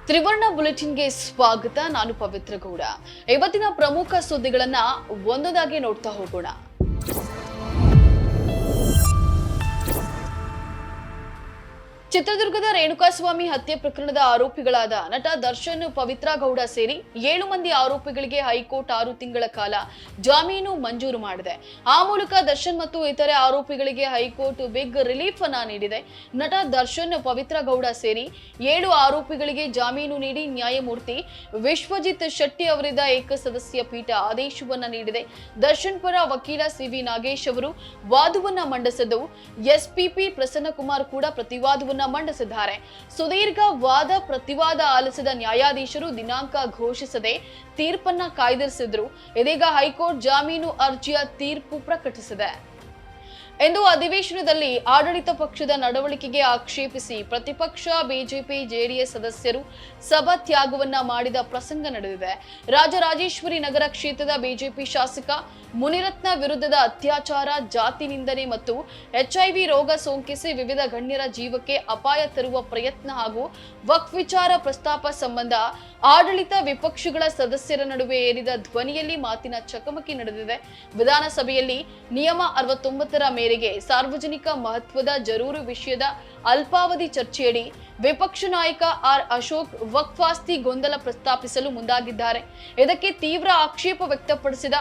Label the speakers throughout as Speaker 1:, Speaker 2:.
Speaker 1: ತ್ರಿವರ್ಣ ಬುಲೆಟಿನ್ಗೆ ಸ್ವಾಗತ. ನಾನು ಪವಿತ್ರ ಗೌಡ. ಇವತ್ತಿನ ಪ್ರಮುಖ ಸುದ್ದಿಗಳನ್ನ ಒಂದೊಂದಾಗಿ ನೋಡ್ತಾ ಹೋಗೋಣ. ಚಿತ್ರದುರ್ಗದ ರೇಣುಕಾಸ್ವಾಮಿ ಹತ್ಯೆ ಪ್ರಕರಣದ ಆರೋಪಿಗಳಾದ ನಟ ದರ್ಶನ್, ಪವಿತ್ರ ಗೌಡ ಸೇರಿ 7 ಮಂದಿ ಆರೋಪಿಗಳಿಗೆ ಹೈಕೋರ್ಟ್ 6 ತಿಂಗಳ ಕಾಲ ಜಾಮೀನು ಮಂಜೂರು ಮಾಡಿದೆ. ಆ ಮೂಲಕ ದರ್ಶನ್ ಮತ್ತು ಇತರೆ ಆರೋಪಿಗಳಿಗೆ ಹೈಕೋರ್ಟ್ ಬಿಗ್ ರಿಲೀಫ್ ಅನ್ನ ನೀಡಿದೆ. ನಟ ದರ್ಶನ್, ಪವಿತ್ರ ಗೌಡ ಸೇರಿ 7 ಆರೋಪಿಗಳಿಗೆ ಜಾಮೀನು ನೀಡಿ ನ್ಯಾಯಮೂರ್ತಿ ವಿಶ್ವಜಿತ್ ಶೆಟ್ಟಿ ಅವರಿದ್ದ ಏಕಸದಸ್ಯ ಪೀಠ ಆದೇಶವನ್ನ ನೀಡಿದೆ. ದರ್ಶನ್ ಪರ ವಕೀಲ ಸಿ.ವಿ. ನಾಗೇಶ್ ಅವರು ವಾದವನ್ನ ಮಂಡಿಸಿದ್ದು, ಎಸ್ಪಿಪಿ ಪ್ರಸನ್ನಕುಮಾರ್ ಕೂಡ ಪ್ರತಿವಾದವನ್ನ ಮಂಡಿಸಿದ್ದಾರೆ. ಸುದೀರ್ಘ ವಾದ ಪ್ರತಿವಾದ ಆಲಿಸಿದ ನ್ಯಾಯಾಧೀಶರು ದಿನಾಂಕ ಘೋಷಿಸದೆ ತೀರ್ಪನ್ನ ಕಾಯ್ದಿರಿಸಿದ್ರು. ಇದೀಗ ಹೈಕೋರ್ಟ್ ಜಾಮೀನು ಅರ್ಜಿಯ ತೀರ್ಪು ಪ್ರಕಟಿಸಿದೆ. ಇಂದು ಅಧಿವೇಶನದಲ್ಲಿ ಆಡಳಿತ ಪಕ್ಷದ ನಡವಳಿಕೆಗೆ ಆಕ್ಷೇಪಿಸಿ ಪ್ರತಿಪಕ್ಷ ಬಿಜೆಪಿ ಜೆಡಿಎಸ್ ಸದಸ್ಯರು ಸಭಾತ್ಯಾಗವನ್ನ ಮಾಡಿದ ಪ್ರಸಂಗ ನಡೆದಿದೆ. ರಾಜರಾಜೇಶ್ವರಿ ನಗರ ಕ್ಷೇತ್ರದ ಬಿಜೆಪಿ ಶಾಸಕ ಮುನಿರತ್ನ ವಿರುದ್ಧದ ಅತ್ಯಾಚಾರ, ಜಾತಿ ನಿಂದನೆ ಮತ್ತು HIV ರೋಗ ಸೋಂಕಿಸಿ ವಿವಿಧ ಗಣ್ಯರ ಜೀವಕ್ಕೆ ಅಪಾಯ ತರುವ ಪ್ರಯತ್ನ ಹಾಗೂ ವಕ್ಫ್ ವಿಚಾರ ಪ್ರಸ್ತಾಪ ಸಂಬಂಧ ಆಡಳಿತ ವಿಪಕ್ಷಗಳ ಸದಸ್ಯರ ನಡುವೆ ಏರಿದ ಧ್ವನಿಯಲ್ಲಿ ಮಾತಿನ ಚಕಮಕಿ ನಡೆದಿದೆ. ವಿಧಾನಸಭೆಯಲ್ಲಿ ನಿಯಮ 69ರ ಮೇರೆಗೆ ಸಾರ್ವಜನಿಕ ಮಹತ್ವದ ಜರೂರು ವಿಷಯದ ಅಲ್ಪಾವಧಿ ಚರ್ಚೆಯಡಿ ವಿಪಕ್ಷ ನಾಯಕ ಆರ್ ಅಶೋಕ್ ವಕ್ಫ್ ಆಸ್ತಿ ಗೊಂದಲ ಪ್ರಸ್ತಾಪಿಸಲು ಮುಂದಾಗಿದ್ದಾರೆ. ಇದಕ್ಕೆ ತೀವ್ರ ಆಕ್ಷೇಪ ವ್ಯಕ್ತಪಡಿಸಿದ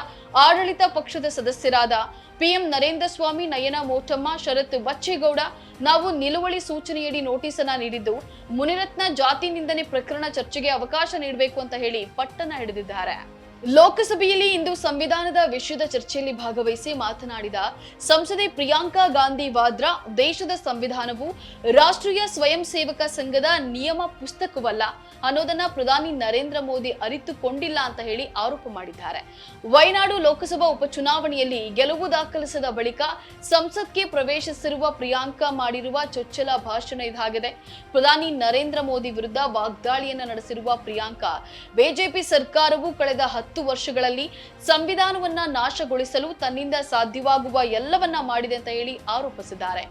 Speaker 1: ಆಡಳಿತ ಪಕ್ಷದ ಸದಸ್ಯರಾದ PM ನರೇಂದ್ರ ಸ್ವಾಮಿ, ನಯನ ಮೋಟಮ್ಮ, ಶರತ್ ಬಚ್ಚೇಗೌಡ, ನಾವು ನಿಲುವಳಿ ಸೂಚನೆಯಡಿ ನೋಟಿಸ್ ಅನ್ನ ನೀಡಿದ್ದು, ಮುನಿರತ್ನ ಜಾತಿ ನಿಂದನೆ ಪ್ರಕರಣ ಚರ್ಚೆಗೆ ಅವಕಾಶ ನೀಡಬೇಕು ಅಂತ ಹೇಳಿ ಪಟ್ಟಣ ಹಿಡಿದಿದ್ದಾರೆ. ಲೋಕಸಭೆಯಲ್ಲಿ ಇಂದು ಸಂವಿಧಾನದ ವಿಷಯದ ಚರ್ಚೆಯಲ್ಲಿ ಭಾಗವಹಿಸಿ ಮಾತನಾಡಿದ ಸಂಸದೆ ಪ್ರಿಯಾಂಕಾ ಗಾಂಧಿ ವಾದ್ರಾ, ದೇಶದ ಸಂವಿಧಾನವು ರಾಷ್ಟ್ರೀಯ ಸ್ವಯಂ ಸೇವಕ ಸಂಘದ ನಿಯಮ ಪುಸ್ತಕವಲ್ಲ ಅನ್ನೋದನ್ನ ಪ್ರಧಾನಿ ನರೇಂದ್ರ ಮೋದಿ ಅರಿತುಕೊಂಡಿಲ್ಲ ಅಂತ ಹೇಳಿ ಆರೋಪ ಮಾಡಿದ್ದಾರೆ. ವಯನಾಡು ಲೋಕಸಭಾ ಉಪಚುನಾವಣೆಯಲ್ಲಿ ಗೆಲುವು ದಾಖಲಿಸಿದ ಬಳಿಕ ಸಂಸತ್ಗೆ ಪ್ರವೇಶಿಸಿರುವ ಪ್ರಿಯಾಂಕಾ ಮಾಡಿರುವ ಚೊಚ್ಚಲ ಭಾಷಣ ಇದಾಗಿದೆ. ಪ್ರಧಾನಿ ನರೇಂದ್ರ ಮೋದಿ ವಿರುದ್ಧ ವಾಗ್ದಾಳಿಯನ್ನ ನಡೆಸಿರುವ ಪ್ರಿಯಾಂಕಾ, ಬಿಜೆಪಿ ಸರ್ಕಾರವು ಕಳೆದ 10 ವರ್ಷಗಳಲ್ಲಿ ಸಂವಿಧಾನವನ್ನ ನಾಶಗೊಳಿಸಲು ತನ್ನಿಂದ ಸಾಧ್ಯವಾಗುವ ಎಲ್ಲವನ್ನ ಮಾಡಿದೆ ಅಂತ ಹೇಳಿ ಆರೋಪಿಸಿದ್ದಾರೆ.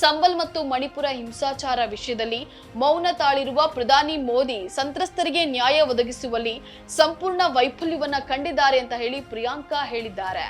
Speaker 1: ಸಂಬಲ್ ಮತ್ತು ಮಣಿಪುರ ಹಿಂಸಾಚಾರ ವಿಷಯದಲ್ಲಿ ಮೌನ ತಾಳಿರುವ ಪ್ರಧಾನಿ ಮೋದಿ ಸಂತ್ರಸ್ತರಿಗೆ ನ್ಯಾಯ ಒದಗಿಸುವಲ್ಲಿ ಸಂಪೂರ್ಣ ವೈಫಲ್ಯವನ್ನ ಕಂಡಿದ್ದಾರೆ ಅಂತ ಹೇಳಿ ಪ್ರಿಯಾಂಕಾ ಹೇಳಿದ್ದಾರೆ.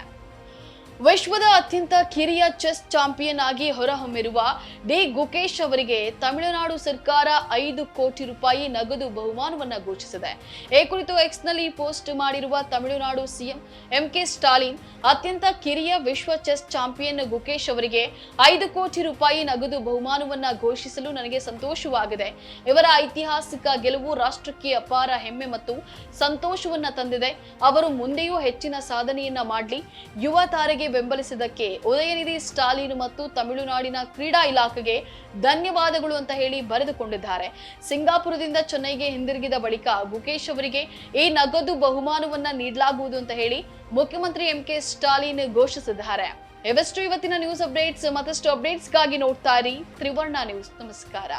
Speaker 1: ವಿಶ್ವದ ಅತ್ಯಂತ ಕಿರಿಯ ಚೆಸ್ ಚಾಂಪಿಯನ್ ಆಗಿ ಹೊರಹೊಮ್ಮಿರುವ ಡಿ ಗುಕೇಶ್ ಅವರಿಗೆ ತಮಿಳುನಾಡು ಸರ್ಕಾರ 5 ಕೋಟಿ ರೂಪಾಯಿ ನಗದು ಬಹುಮಾನವನ್ನ ಘೋಷಿಸಿದೆ. ಈ ಕುರಿತು ಎಕ್ಸ್ನಲ್ಲಿ ಪೋಸ್ಟ್ ಮಾಡಿರುವ ತಮಿಳುನಾಡು ಸಿಎಂ MK ಸ್ಟಾಲಿನ್, ಅತ್ಯಂತ ಕಿರಿಯ ವಿಶ್ವ ಚೆಸ್ ಚಾಂಪಿಯನ್ ಗುಕೇಶ್ ಅವರಿಗೆ 5 ಕೋಟಿ ರೂಪಾಯಿ ನಗದು ಬಹುಮಾನವನ್ನ ಘೋಷಿಸಲು ನನಗೆ ಸಂತೋಷವಾಗಿದೆ. ಇವರ ಐತಿಹಾಸಿಕ ಗೆಲುವು ರಾಷ್ಟ್ರಕ್ಕೆ ಅಪಾರ ಹೆಮ್ಮೆ ಮತ್ತು ಸಂತೋಷವನ್ನ ತಂದಿದೆ. ಅವರು ಮುಂದೆಯೂ ಹೆಚ್ಚಿನ ಸಾಧನೆಯನ್ನ ಮಾಡಲಿ. ಯುವ ತಾರೆಗೆ ಬೆಂಬಲಿಸಿದ್ದಕ್ಕೆ ಉದಯನಿಧಿ ಸ್ಟಾಲಿನ್ ಮತ್ತು ತಮಿಳುನಾಡಿನ ಕ್ರೀಡಾ ಇಲಾಖೆಗೆ ಧನ್ಯವಾದಗಳು ಅಂತ ಹೇಳಿ ಬರೆದುಕೊಂಡಿದ್ದಾರೆ. ಸಿಂಗಾಪುರದಿಂದ ಚೆನ್ನೈಗೆ ಹಿಂದಿರುಗಿದ ಬಳಿಕ ಗುಕೇಶ್ ಅವರಿಗೆ ಈ ನಗದು ಬಹುಮಾನವನ್ನ ನೀಡಲಾಗುವುದು ಅಂತ ಹೇಳಿ ಮುಖ್ಯಮಂತ್ರಿ MK ಸ್ಟಾಲಿನ್ ಘೋಷಿಸಿದ್ದಾರೆ. ಇವೆಷ್ಟು ಇವತ್ತಿನ ನ್ಯೂಸ್ ಅಪ್ಡೇಟ್ಸ್. ಮತ್ತಷ್ಟು ಅಪ್ಡೇಟ್ಸ್ಗಾಗಿ ನೋಡ್ತಾ ಇರಿ ತ್ರಿವರ್ಣ ನ್ಯೂಸ್. ನಮಸ್ಕಾರ.